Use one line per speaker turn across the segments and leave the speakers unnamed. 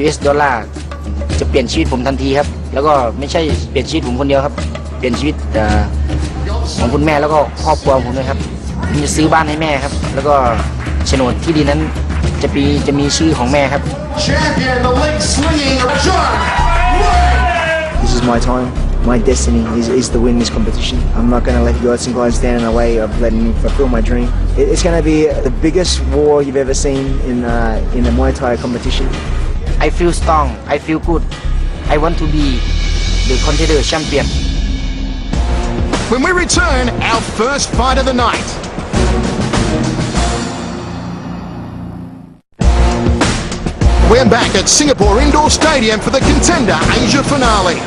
US ดอลลาร์จะเปลี่ยนชีวิตผมทันทีครับแล้วก็ไม่ใช่เปลี่ยนชีวิตผมคนเดียวครับเปลี่ยนชีวิตของคุณแม่แล้วก็ครอบครัวผมด้วยครับผมจะซื้อบ้านให้แม่ครับแล้วก็โฉนดที่ดินนั้นจะมีชื่อของแม่ครับ
This is my time. My destiny is to win this competition. I'm not going to let guys and guys stand in the way of letting me fulfill my dream. It's going to be the biggest war you've ever seen in a Muay Thai competition.
I feel strong. I feel good. I want to be the Contender champion.
When we return, our first fight of the night. We're back at Singapore Indoor Stadium for the Contender Asia finale.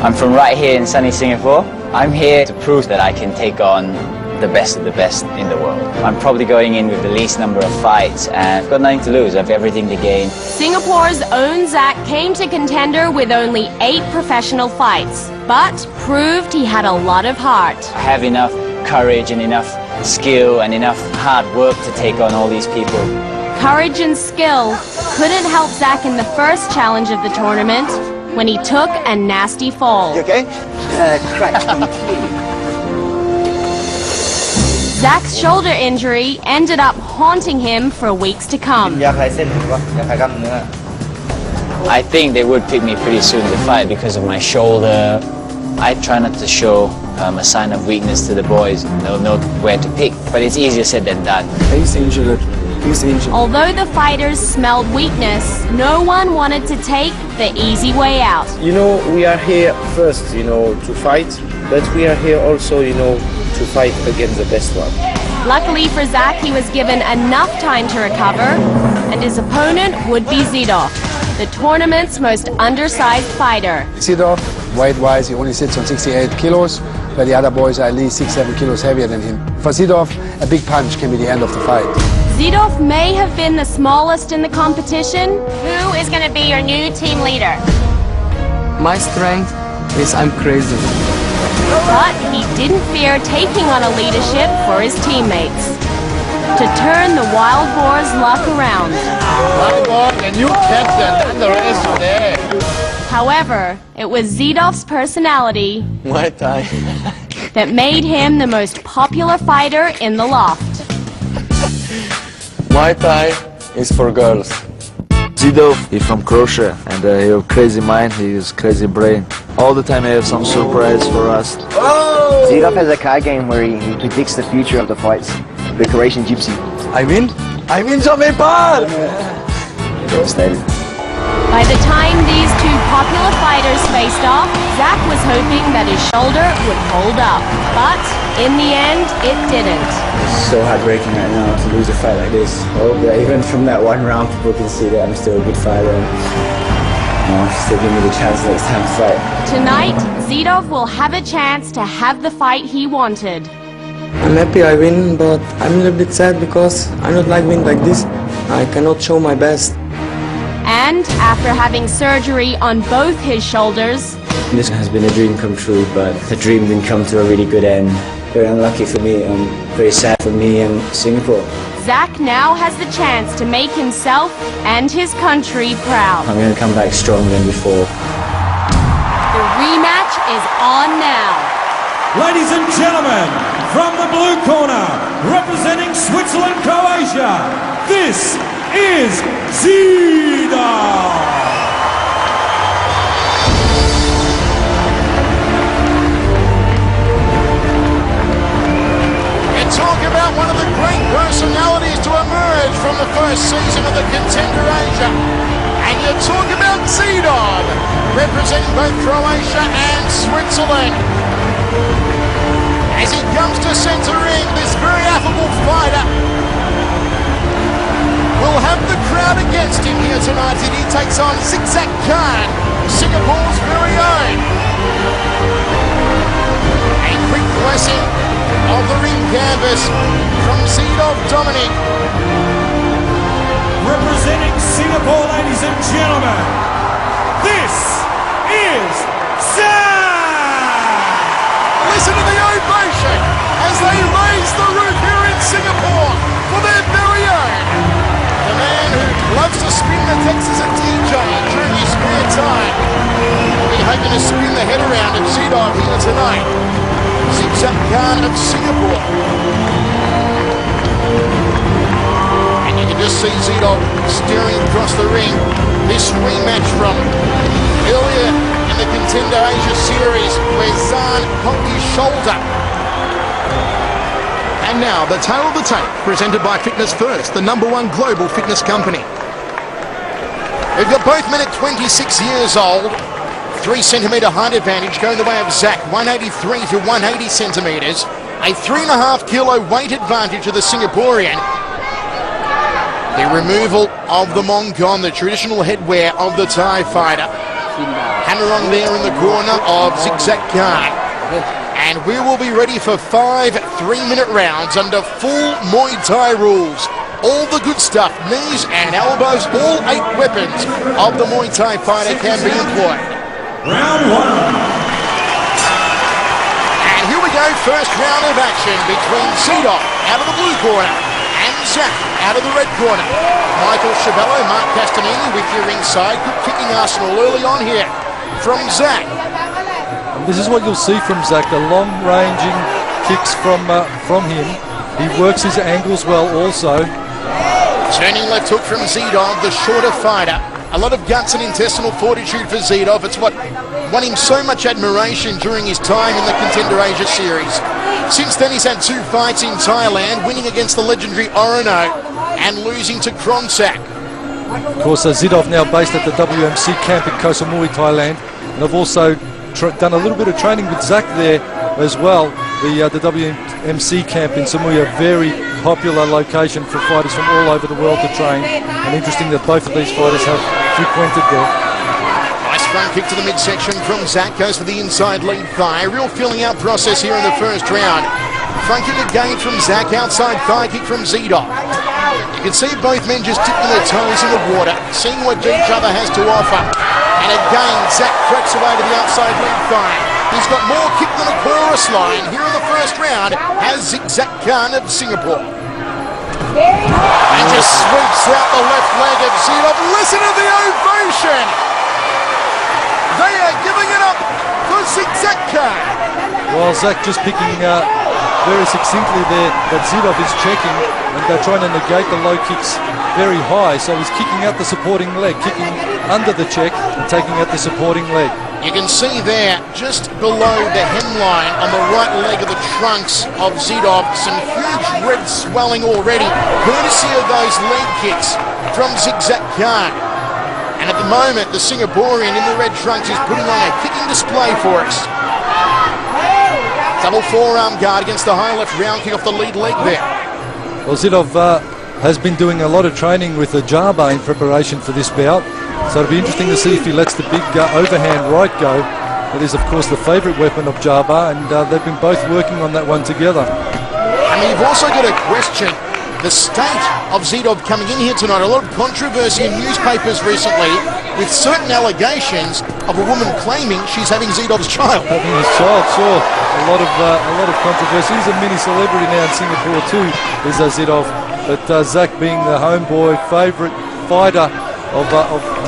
I'm from right here in sunny Singapore. I'm here to prove that I can take on the best of the best in the world. I'm probably going in with the least number of fights and I've got nothing to lose. I've everything to gain.
Singapore's own Zach came to Contender with only 8 professional fights, but proved he had a lot of heart.
I have enough courage and enough skill and enough hard work to take on all these people.
Courage and skill couldn't help Zach in the first challenge of the tournament when he took a nasty fall.
You okay? Cracked me.
Zach's shoulder injury ended up haunting him for weeks to come.
I think they would pick me pretty soon to fight because of my shoulder. I try not to show a sign of weakness to the boys. They'll know where to pick, but it's easier said than done.
He's injured.
Although the fighters smelled weakness, no one wanted to take the easy way out.
You know, we are here first, you know, to fight, but we are here also, you know, to fight against the best one.
Luckily for Zach, he was given enough time to recover, and his opponent would be Zidov, the tournament's most undersized fighter.
Zidov, weight-wise, he only sits on 68 kilos, but the other boys are at least 6-7 kilos heavier than him. For Zidov, a big punch can be the end of the fight.
Zidov may have been the smallest in the competition. Who is going to be your new team leader?
My strength is I'm crazy.
But he didn't fear taking on a leadership for his teammates to turn the wild boar's luck around.
Wild boar, the new captain, and the rest are there.
However, it was Zidov's personality
Muay Thai.
that made him the most popular fighter in the loft.
Muay Thai is for girls.
Zidov, he's from Croatia and he has crazy mind, he has crazy brain. All the time he has some surprise for us.
Oh! Zidov has a card game where he predicts the future of the fights. The Croatian Gypsy.
I win jamais pas!
Devastated.
By the time these two popular fighters faced off, Zach was hoping that his shoulder would hold up. But in the end, it didn't.
It's so heartbreaking right now to lose a fight like this. Oh, yeah, even from that one round, people can see that I'm still a good fighter. Still give me the chance next time to fight.
Tonight, Zidov will have a chance to have the fight he wanted.
I'm happy I win, but I'm a little bit sad because I don't like winning like this. I cannot show my best.
And after having surgery on both his shoulders,
This has been a dream come true, but the dream didn't come to a really good end. Very unlucky for me, and very sad for me and Singapore.
Zach now has the chance to make himself and his country proud.
I'm going to come back stronger than before.
The rematch is on now.
Ladies and gentlemen, from the blue corner, representing Switzerland, Croatia, this is Zidov.
Talk about one of the great personalities to emerge from the first season of the Contender Asia. And you talk about Zidov, representing both Croatia and Switzerland. As he comes to centre ring, this very affable fighter will have the crowd against him here tonight as he takes on Zigzag Khan, Singapore's very own. A quick blessing of the ring canvas from Zidov Dominic.
Representing Singapore, ladies and gentlemen, this is Zach!
Listen to the ovation as they raise the roof here in Singapore for their very own. The man who loves to spin the Texas a DJ hoping to spin the head around of Zidov here tonight. Zigzag Khan of Singapore. And you can just see Zidov staring across the ring. This rematch from earlier in the Contender Asia Series where Zahn hooked his shoulder.
And now, the tale of the tape, presented by Fitness First, the #1 global fitness company.
We've got both men at 26 years old. 3 centimetre height advantage going the way of Zach, 183 to 180 centimetres. A 3.5 kilo weight advantage of the Singaporean. The removal of the Mongkon, the traditional headwear of the Thai fighter. Hammer on there in the corner of Zigzag Khan. And we will be ready for 5 3-minute rounds under full Muay Thai rules. All the good stuff, knees and elbows, all 8 weapons of the Muay Thai fighter can be employed.
Round 1.
And here we go, first round of action between Zidov out of the blue corner and Zach out of the red corner. Michael Chavello, Mark Castanini with your ringside. Good kicking arsenal early on here from Zach.
This is what you'll see from Zach, the long-ranging kicks from him. He works his angles well also.
Turning left hook from Zidov, the shorter fighter. A lot of guts and intestinal fortitude for Zidov. It's what won him so much admiration during his time in the Contender Asia Series. Since then, he's had 2 fights in Thailand, winning against the legendary Orono and losing to Kronsak.
Of course, Zidov now based at the WMC camp in Koh Samui, Thailand. And I've also done a little bit of training with Zach there as well. The WMC camp in Samui, a very popular location for fighters from all over the world to train. And interesting that both of these fighters have frequented there.
Nice front kick to the midsection from Zach, goes for the inside lead thigh. Real filling out process here in the first round. Front kick again from Zach, outside thigh kick from Zidov. You can see both men just dipping their toes in the water, seeing what each other has to offer. And again, Zach cracks away to the outside lead thigh. He's got more kick than a chorus line here in the first round as Zigzag Khan of Singapore. And just sweeps out the left leg of Zidov. Listen to the ovation! They are giving it up for Zigzag Khan.
Well, Zach just picking very succinctly there that Zidov is checking, and they're trying to negate the low kicks very high. So he's kicking out the supporting leg, kicking under the check and taking out the supporting leg.
You can see there, just below the hemline on the right leg of the trunks of Zidov, some huge red swelling already, courtesy of those leg kicks from Zigzag Khan. And at the moment, the Singaporean in the red trunks is putting on a kicking display for us. Double forearm guard against the high left round kick off the lead leg there.
Well, Zidov has been doing a lot of training with the Jaba in preparation for this bout. So it'll be interesting to see if he lets the big overhand right go. That is, of course, the favourite weapon of Jaba, and they've been both working on that one together.
I mean, you've also got to question the state of Zidov coming in here tonight. A lot of controversy in newspapers recently with certain allegations of a woman claiming she's having Zidov's child.
Having his child, sure. A lot of controversy. He's a mini celebrity now in Singapore too, is Zidov. But Zach being the homeboy, favourite fighter of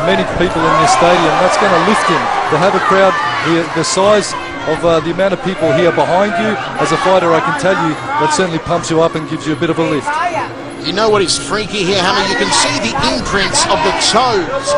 many people in this stadium, that's going to lift him. To have a crowd the size of the amount of people here behind you, as a fighter, I can tell you, that certainly pumps you up and gives you a bit of a lift.
You know what is freaky here, Hammer? You can see the imprints of the toes